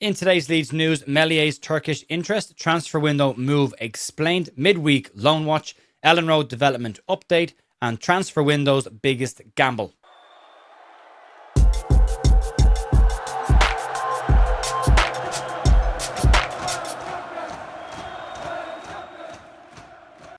In today's Leeds news, Meslier's Turkish interest, transfer window move explained, midweek loan watch, Elland Road development update, and transfer window's biggest gamble.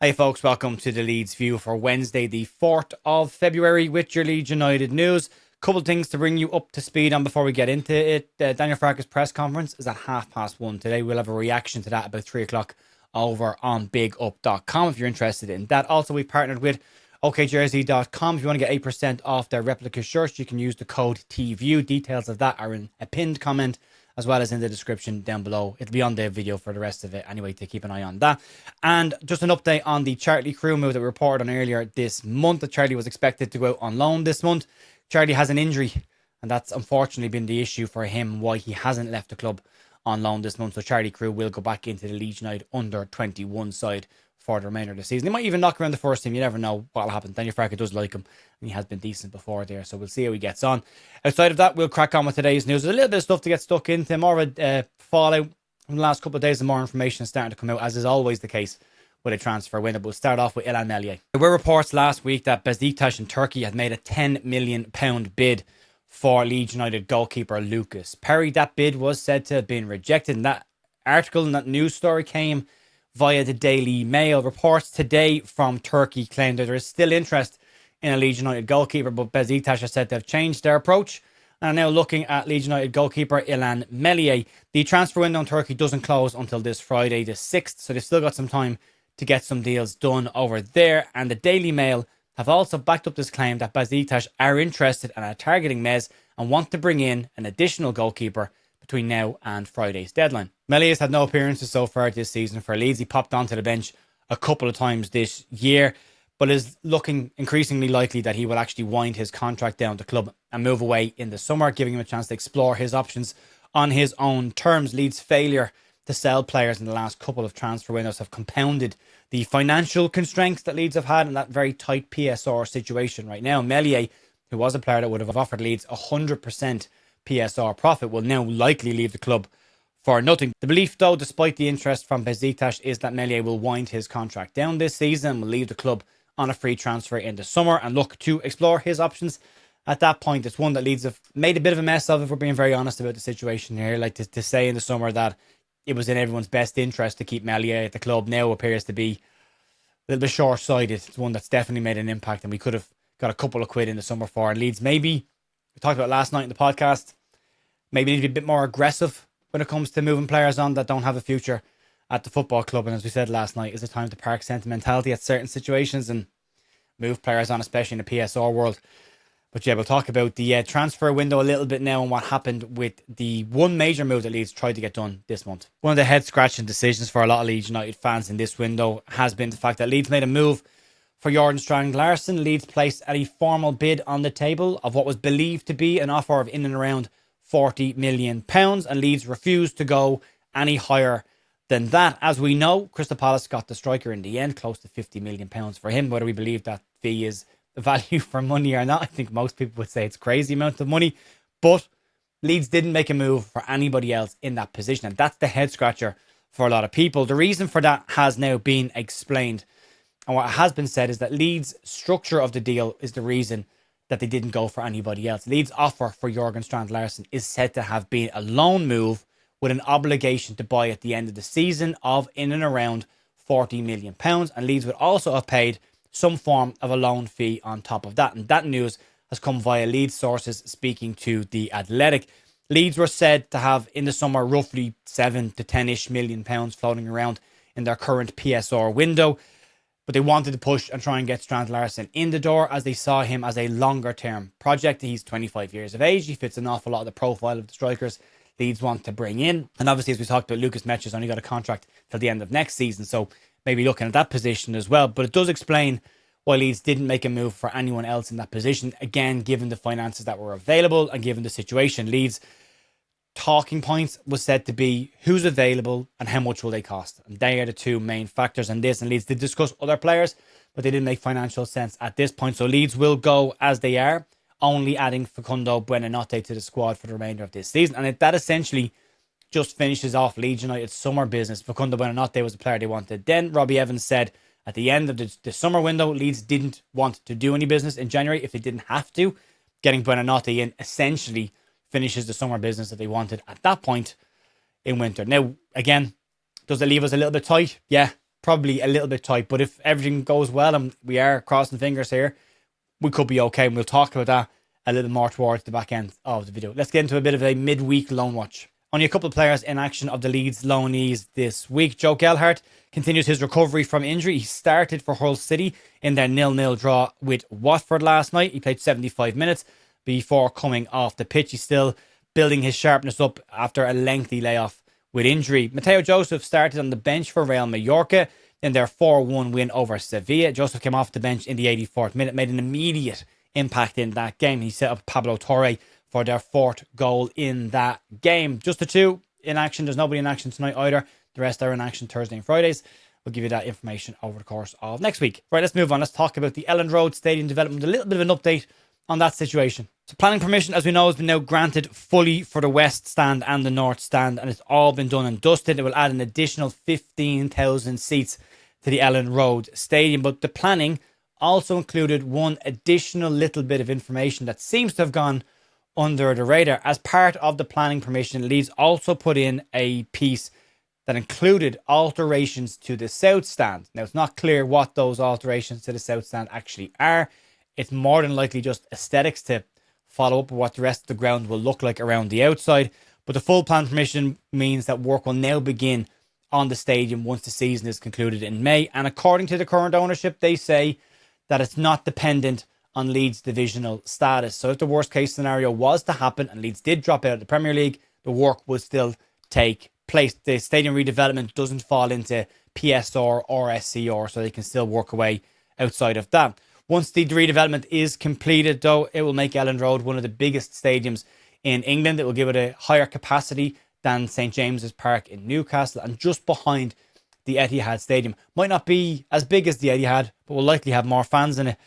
Hey folks, welcome to the Leeds View for Wednesday the 4th of February with your Leeds United news. Couple of things to bring you up to speed on before we get into it. Daniel Farke's press conference is at 1:30 today. We'll have a reaction to that about 3 o'clock over on bigup.com if you're interested in that. Also, we partnered with okjersey.com. If you want to get 8% off their replica shirts, you can use the code TView. Details of that are in a pinned comment as well as in the description down below. It'll be on the video for the rest of it anyway, to keep an eye on that. And just an update on the Charlie Crew move that we reported on earlier this month. That Charlie was expected to go out on loan this month. Charlie has an injury, and that's unfortunately been the issue for him, why he hasn't left the club on loan this month. So Charlie Crew will go back into the Leeds United under 21 side for the remainder of the season. They might even knock around the first team. You never know what'll happen. Daniel Farke does like him, and he has been decent before there. So we'll see how he gets on. Outside of that, we'll crack on with today's news. There's a little bit of stuff to get stuck into. More of a fallout from the last couple of days, and more information is starting to come out, as is always the case with a transfer window. We'll start off with Elland Meslier. There were reports last week that Besiktas in Turkey had made a £10 million bid for Leeds United goalkeeper Lucas Perry. That bid was said to have been rejected, and that article and that news story came via the Daily Mail. Reports today from Turkey claim that there is still interest in a Leeds United goalkeeper, but Besiktas are said to have changed their approach and are now looking at Leeds United goalkeeper Elland Meslier. The transfer window in Turkey doesn't close until this Friday the 6th, so they've still got some time to get some deals done over there. And the Daily Mail have also backed up this claim that Besiktas are interested and are targeting Mez and want to bring in an additional goalkeeper between now and Friday's deadline. Meslier's had no appearances so far this season for Leeds. He popped onto the bench a couple of times this year, but is looking increasingly likely that he will actually wind his contract down to club and move away in the summer, giving him a chance to explore his options on his own terms. Leeds' failure to sell players in the last couple of transfer windows have compounded the financial constraints that Leeds have had in that very tight PSR situation right now. Meslier, who was a player that would have offered Leeds 100% PSR profit, will now likely leave the club for nothing. The belief, though, despite the interest from Besiktas, is that Meslier will wind his contract down this season, will leave the club on a free transfer in the summer and look to explore his options. At that point, it's one that Leeds have made a bit of a mess of, if we're being very honest about the situation here. Like to say in the summer that it was in everyone's best interest to keep Meslier at the club now appears to be a little bit short-sighted. It's one that's definitely made an impact, and we could have got a couple of quid in the summer for. And Leeds, maybe, we talked about last night in the podcast, maybe need to be a bit more aggressive when it comes to moving players on that don't have a future at the football club. And as we said last night, is it time to park sentimentality at certain situations and move players on, especially in the PSR world. But yeah, we'll talk about the transfer window a little bit now and what happened with the one major move that Leeds tried to get done this month. One of the head-scratching decisions for a lot of Leeds United fans in this window has been the fact that Leeds made a move for Jordan Strand-Larsen. Leeds placed a formal bid on the table of what was believed to be an offer of in and around £40 million, and Leeds refused to go any higher than that. As we know, Crystal Palace got the striker in the end, close to £50 million for him. Whether we believe that fee is the value for money or not, I think most people would say it's a crazy amount of money, but Leeds didn't make a move for anybody else in that position, and that's the head scratcher for a lot of people. The reason for that has now been explained, and what has been said is that Leeds' structure of the deal is the reason that they didn't go for anybody else. Leeds' offer for Jorgen Strand-Larsen is said to have been a loan move with an obligation to buy at the end of the season of in and around £40 million, and Leeds would also have paid some form of a loan fee on top of that. And that news has come via Leeds sources speaking to The Athletic. Leeds were said to have in the summer roughly 7 to 10-ish million pounds floating around in their current PSR window, but they wanted to push and try and get Strand-Larsen in the door as they saw him as a longer term project. He's 25 years of age. He fits an awful lot of the profile of the strikers Leeds want to bring in. And obviously, as we talked about, Lucas Metch's only got a contract till the end of next season, so maybe looking at that position as well. But it does explain why Leeds didn't make a move for anyone else in that position. Again, given the finances that were available and given the situation, Leeds' talking points was said to be who's available and how much will they cost. And they are the two main factors in this. And Leeds did discuss other players, but they didn't make financial sense at this point. So Leeds will go as they are, only adding Facundo Buenanotte to the squad for the remainder of this season. And that essentially just finishes off Leeds United's summer business. Facundo Buonanotte was the player they wanted. Then Robbie Evans said at the end of the summer window, Leeds didn't want to do any business in January if they didn't have to. Getting Buonanotte in essentially finishes the summer business that they wanted at that point in winter. Now, again, does it leave us a little bit tight? Yeah, probably a little bit tight. But if everything goes well, and we are crossing fingers here, we could be okay. And we'll talk about that a little more towards the back end of the video. Let's get into a bit of a midweek loan watch. Only a couple of players in action of the Leeds loanees this week. Joe Gelhardt continues his recovery from injury. He started for Hull City in their 0-0 draw with Watford last night. He played 75 minutes before coming off the pitch. He's still building his sharpness up after a lengthy layoff with injury. Mateo Joseph started on the bench for Real Mallorca in their 4-1 win over Sevilla. Joseph came off the bench in the 84th minute, made an immediate impact in that game. He set up Pablo Torre for their 4th goal in that game. Just the two in action. There's nobody in action tonight either. The rest are in action Thursday and Fridays. We'll give you that information over the course of next week. Right, let's move on. Let's talk about the Elland Road Stadium development. A little bit of an update on that situation. So planning permission, as we know, has been now granted fully for the West Stand and the North Stand, and it's all been done and dusted. It will add an additional 15,000 seats to the Elland Road Stadium, but the planning also included one additional little bit of information that seems to have gone under the radar. As part of the planning permission, Leeds also put in a piece that included alterations to the South Stand. Now, it's not clear what those alterations to the South Stand actually are. It's more than likely just aesthetics to follow up with what the rest of the ground will look like around the outside. But the full plan permission means that work will now begin on the stadium once the season is concluded in May. And according to the current ownership, they say that it's not dependent on Leeds' divisional status. So if the worst case scenario was to happen and Leeds did drop out of the Premier League, the work would still take place. The stadium redevelopment doesn't fall into PSR or SCR, so they can still work away outside of that. Once the redevelopment is completed, though, it will make Elland Road one of the biggest stadiums in England. It will give it a higher capacity than St James's Park in Newcastle, and just behind the Etihad Stadium. Might not be as big as the Etihad, but will likely have more fans in it.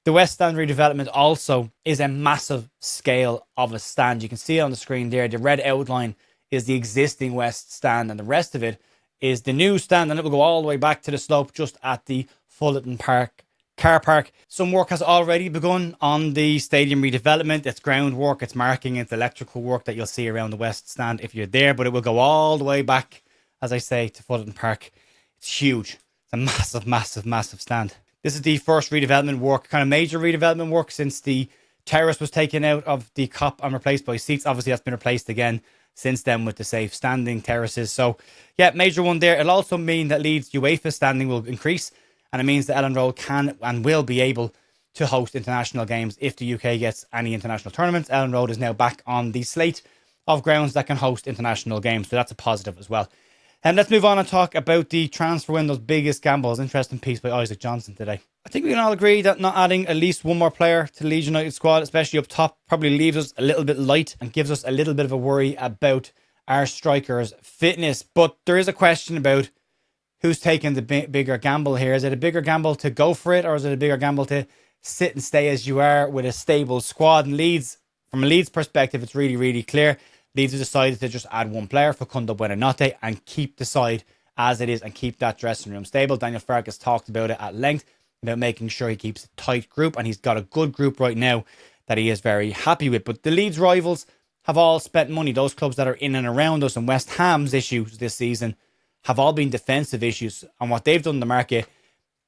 The West Stand redevelopment also is a massive scale of a stand. You can see it on the screen there. The red outline is the existing West Stand, and the rest of it is the new stand, and it will go all the way back to the slope just at the Fullerton Park car park. Some work has already begun on the stadium redevelopment. It's groundwork, it's marking, it's electrical work that you'll see around the West Stand if you're there, but it will go all the way back, as I say, to Fullerton Park. It's huge. It's a massive, massive, massive stand. This is the first redevelopment work, kind of major redevelopment work since the terrace was taken out of the Kop and replaced by seats. Obviously, that's been replaced again since then with the safe standing terraces. So, yeah, major one there. It'll also mean that Leeds' UEFA standing will increase, and it means that Elland Road can and will be able to host international games if the UK gets any international tournaments. Elland Road is now back on the slate of grounds that can host international games, so that's a positive as well. And let's move on and talk about the transfer window's biggest gambles. Interesting piece by Isaac Johnson today. I think we can all agree that not adding at least one more player to the Leeds United squad, especially up top, probably leaves us a little bit light and gives us a little bit of a worry about our strikers' fitness. But there is a question about who's taking the bigger gamble here. Is it a bigger gamble to go for it, or is it a bigger gamble to sit and stay as you are with a stable squad? And Leeds, from a Leeds perspective, it's really, really clear. Leeds have decided to just add one player, Facundo Buonanotte, and keep the side as it is and keep that dressing room stable. Daniel Farkas talked about it at length, about making sure he keeps a tight group, and he's got a good group right now that he is very happy with. But the Leeds rivals have all spent money. Those clubs that are in and around us, and West Ham's issues this season have all been defensive issues, and what they've done in the market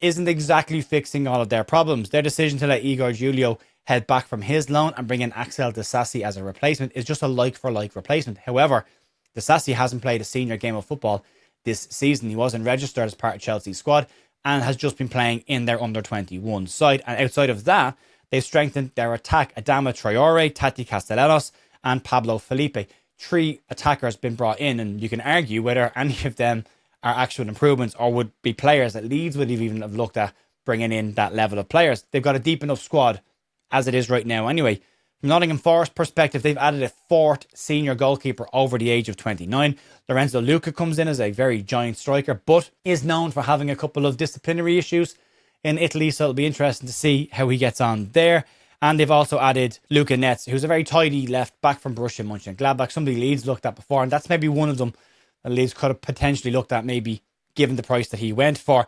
isn't exactly fixing all of their problems. Their decision to let Igor Julio head back from his loan and bring in Axel Disasi as a replacement is just a like-for-like replacement. However, Disasi hasn't played a senior game of football this season. He wasn't registered as part of Chelsea's squad and has just been playing in their under-21 side. And outside of that, they've strengthened their attack. Adama Traore, Tati Castellanos and Pablo Felipe. 3 attackers been brought in, and you can argue whether any of them are actual improvements or would be players that Leeds would even have looked at bringing in that level of players. They've got a deep enough squad as it is right now anyway. From Nottingham Forest perspective, they've added a 4th senior goalkeeper over the age of 29. Lorenzo Luca comes in as a very giant striker, but is known for having a couple of disciplinary issues in Italy, so it'll be interesting to see how he gets on there. And they've also added Luka Netz, who's a very tidy left back from Borussia Mönchengladbach, somebody Leeds looked at before, and that's maybe one of them that Leeds could have potentially looked at, maybe given the price that he went for.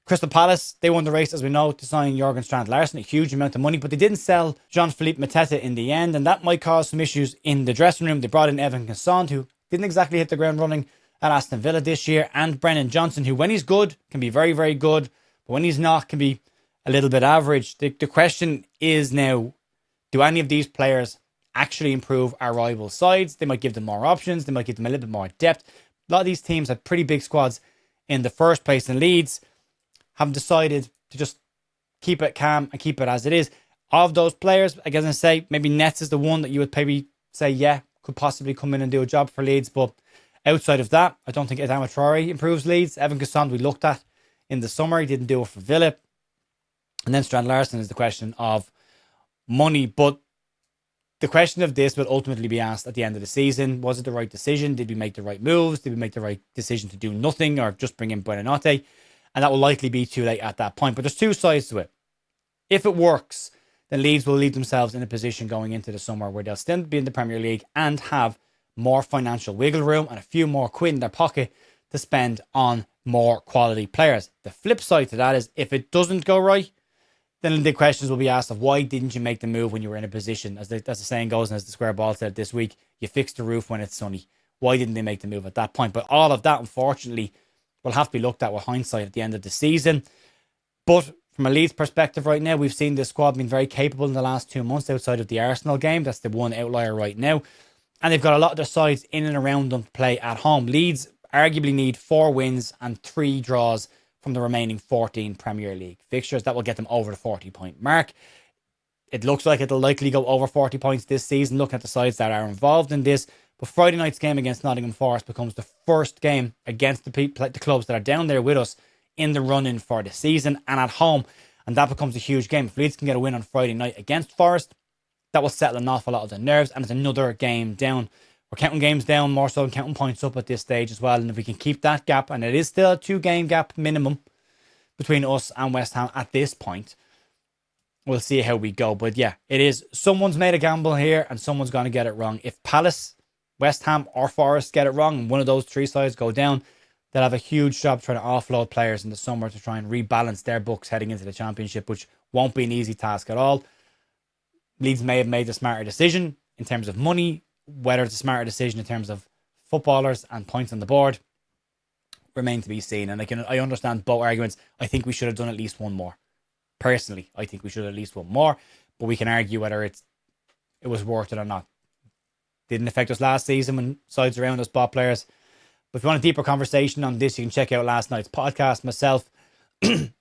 Crystal Palace, they won the race, as we know, to sign Jurgen Strand Larsen, a huge amount of money, but they didn't sell Jean-Philippe Mateta in the end, and that might cause some issues in the dressing room. They brought in Evan Cassant, who didn't exactly hit the ground running at Aston Villa this year, and Brennan Johnson, who when he's good, can be very, very good, but when he's not, can be a little bit average. The question is now, do any of these players actually improve our rival sides? They might give them more options, they might give them a little bit more depth. A lot of these teams had pretty big squads in the first place, and Leeds have decided to just keep it calm and keep it as it is. Of those players, I guess I say, maybe Nets is the one that you would maybe say, yeah, could possibly come in and do a job for Leeds. But outside of that, I don't think Adama Traore improves Leeds. Evan Cassant, we looked at in the summer. He didn't do it for Villa. And then Strand Larsen is the question of money. But the question of this will ultimately be asked at the end of the season. Was it the right decision? Did we make the right moves? Did we make the right decision to do nothing or just bring in Buonanotte? And that will likely be too late at that point. But there's two sides to it. If it works, then Leeds will leave themselves in a position going into the summer where they'll still be in the Premier League and have more financial wiggle room and a few more quid in their pocket to spend on more quality players. The flip side to that is if it doesn't go right, then the questions will be asked of why didn't you make the move when you were in a position, as the saying goes and as the Square Ball said this week, you fix the roof when it's sunny. Why didn't they make the move at that point? But all of that, unfortunately, will have to be looked at with hindsight at the end of the season. But from a Leeds perspective right now, we've seen this squad being very capable in the last 2 months outside of the Arsenal game. That's the one outlier right now. And they've got a lot of their sides in and around them to play at home. Leeds arguably need 4 wins and 3 draws from the remaining 14 Premier League fixtures. That will get them over the 40-point mark. It looks like it'll likely go over 40 points this season, looking at the sides that are involved in this. But Friday night's game against Nottingham Forest becomes the first game against the clubs that are down there with us in the run-in for the season and at home. And that becomes a huge game. If Leeds can get a win on Friday night against Forest, that will settle an awful lot of the nerves. And it's another game down. We're counting games down more so than counting points up at this stage as well. And if we can keep that gap, and it is still a 2-game gap minimum between us and West Ham at this point, we'll see how we go. But yeah, it is. Someone's made a gamble here and someone's going to get it wrong. If Palace, West Ham or Forest get it wrong and one of those 3 sides go down, they'll have a huge job trying to offload players in the summer to try and rebalance their books heading into the Championship, which won't be an easy task at all. Leeds may have made the smarter decision in terms of money. Whether it's a smarter decision in terms of footballers and points on the board remain to be seen. And I understand both arguments. I think we should have done at least one more. Personally, I think we should have at least one more. But we can argue whether it was worth it or not. Didn't affect us last season when sides around us bought players. But if you want a deeper conversation on this, you can check out last night's podcast. Myself, Jerry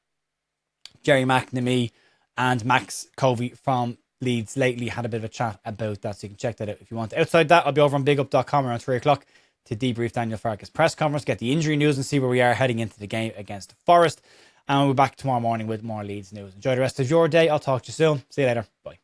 McNamee, and Max Covey from Leeds lately had a bit of a chat about that. So you can check that out if you want. Outside that, I'll be over on bigup.com around 3 o'clock to debrief Daniel Farke's press conference, get the injury news and see where we are heading into the game against Forest. And we'll be back tomorrow morning with more Leeds news. Enjoy the rest of your day. I'll talk to you soon. See you later. Bye.